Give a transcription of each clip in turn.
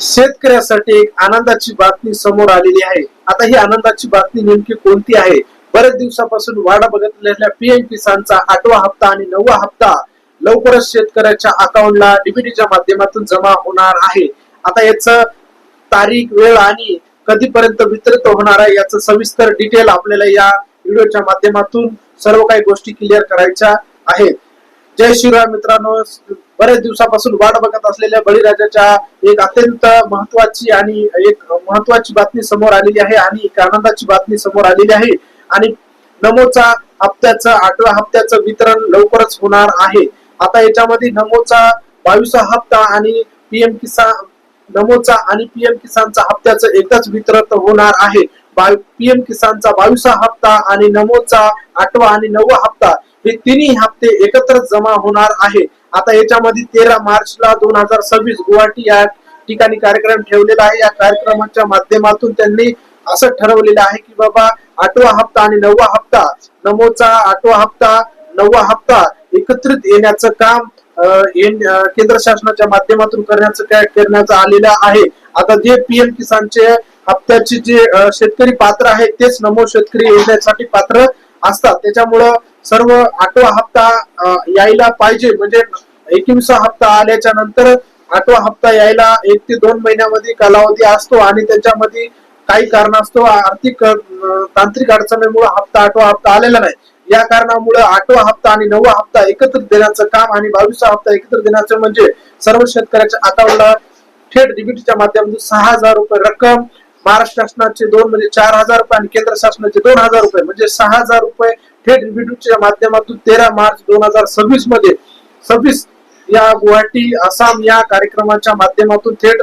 शेतकऱ्यासाठी एक आनंदाची बातमी समोर आलेली आहे। आता ही आनंदाची बातमी नेमकी कोणती आहे? बरेच दिवसापासून वाढ बघत असलेल्या पीएम किसानचा 8वा हप्ता आणि 9वा हप्ता लवकरच शेतकऱ्याच्या अकाउंटला डीबीटीच्या माध्यमातून जमा होणार आहे। आता याचं तारीख, वेळ आणि कधीपर्यंत वितरित होणार आहे याचं सविस्तर डिटेल आपल्याला या व्हिडिओच्या माध्यमातून सर्व काही गोष्टी क्लिअर करायच्या आहेत। जय श्रीराम मित्रांनो, बरेच दिवसापासून वाट बघत असलेल्या बळीराजाच्या एक अत्यंत महत्वाची बातमी समोर आलेली आहे आणि एक आनंदाची बातमी समोर आलेली आहे। आणि नमोचा हप्त्याचं 8व्या हप्त्याचं वितरण लवकरच होणार आहे। आता याच्यामध्ये नमोचा 22वा हप्ता आणि पीएम किसानचा हप्त्याचं एकदाच वितरण होणार आहे। पीएम किसानचा 22वा हप्ता आणि नमोचा 8वा आणि 9वा हप्ता हे तिन्ही हप्ते एकत्र जमा होणार आहे। आता याच्यामध्ये 13 मार्चला 2026 गुवाहाटी या ठिकाणी कार्यक्रम ठेवलेला आहे। या कार्यक्रमाच्या माध्यमातून त्यांनी असं ठरवलेलं आहे की बाबा 8वा हप्ता आणि 9वा हप्ता, नमोचा 8वा हप्ता 9वा हप्ता एकत्रित येण्याचं काम केंद्र शासनाच्या माध्यमातून करण्याचं आलेलं आहे। आता जे पीएम किसानचे हप्त्याचे जे शेतकरी पात्र आहेत तेच नमो शेतकरी योजनेसाठी पात्र असतात। त्याच्यामुळं सर्व 8वा हप्ता यायला पाहिजे, म्हणजे 21वा हप्ता आल्याच्या नंतर 8वा हप्ता यायला 1 ते 2 महिन्यामध्ये कालावधी असतो आणि त्याच्यामध्ये काही कारणास्तव आर्थिक तांत्रिक अडचणीमुळे 8वा हप्ता आलेला नाही। या कारणामुळे 8वा हप्ता आणि 9वा हप्ता एकत्रित देण्याचं काम आणि 22वा हप्ता एकत्रित देण्याचं म्हणजे सर्व शेतकऱ्याच्या अकाउंटला थेट डीबीटीच्या माध्यमातून 6000 रुपये रक्कम, महाराष्ट्र शासनाचे 2 म्हणजे 4000 रुपये आणि केंद्र शासनाचे 2000 रुपये म्हणजे 6000 रुपये थेट डीबीटीच्या माध्यमातून 13 मार्च 2026 मध्ये 26 या गुवाहाटी आसाम या कार्यक्रमाच्या माध्यमातून थेट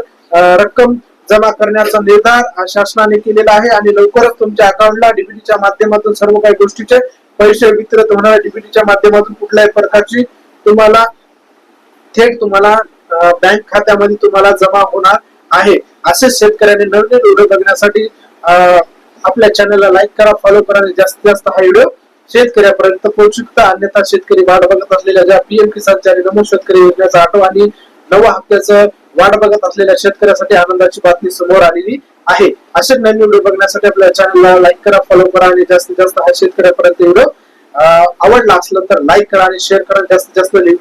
रक्कम जमा करण्याचा निर्धार शासनाने केलेला आहे। आणि लवकरच तुमच्या अकाउंटला डीबीटीच्या माध्यमातून सर्व काही गोष्टीचे पैसे वितरित होणार आहे। डीबीटीच्या माध्यमातून कुठल्याही प्रकारची थेट तुम्हाला बँक खात्यामध्ये तुम्हाला जमा होणार आहे। असे शेतकऱ्यांनी नवीन व्हिडिओ बघण्यासाठी आपल्या चॅनलला लाईक करा, फॉलो करा आणि जास्तीत जास्त हा व्हिडिओ शेतकऱ्यापर्यंत पोहोचू शकता। अन्यथा शेतकरी वाट बघत असलेल्या ज्या पीएम किसानच्या आणि नमो शेतकरी योजनेचा 8वा आणि 9वा हप्त्याचं वाट बघत असलेल्या शेतकऱ्यासाठी आनंदाची बातमी समोर आलेली आहे। असे नवीन व्हिडिओ बघण्यासाठी आपल्या चॅनलला लाईक करा, फॉलो करा आणि जास्तीत जास्त हा शेतकऱ्यापर्यंत व्हिडिओ आवडला असला तर लाईक करा आणि शेअर करा, जास्तीत जास्त व्हिडिओ